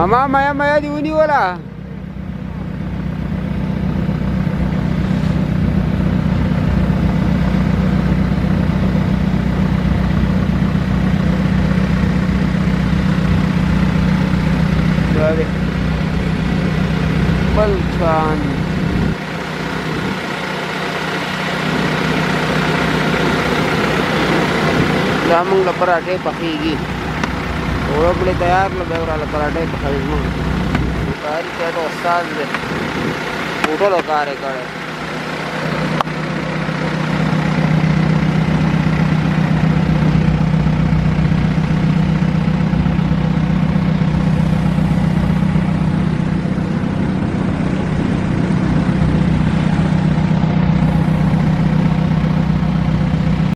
मामा माया माया देऊन येऊ बोला. छान जामुंगला पराठे पकेगी ओळखले तयार बेवराला पराठे पकावी मग साज उठलो कार्य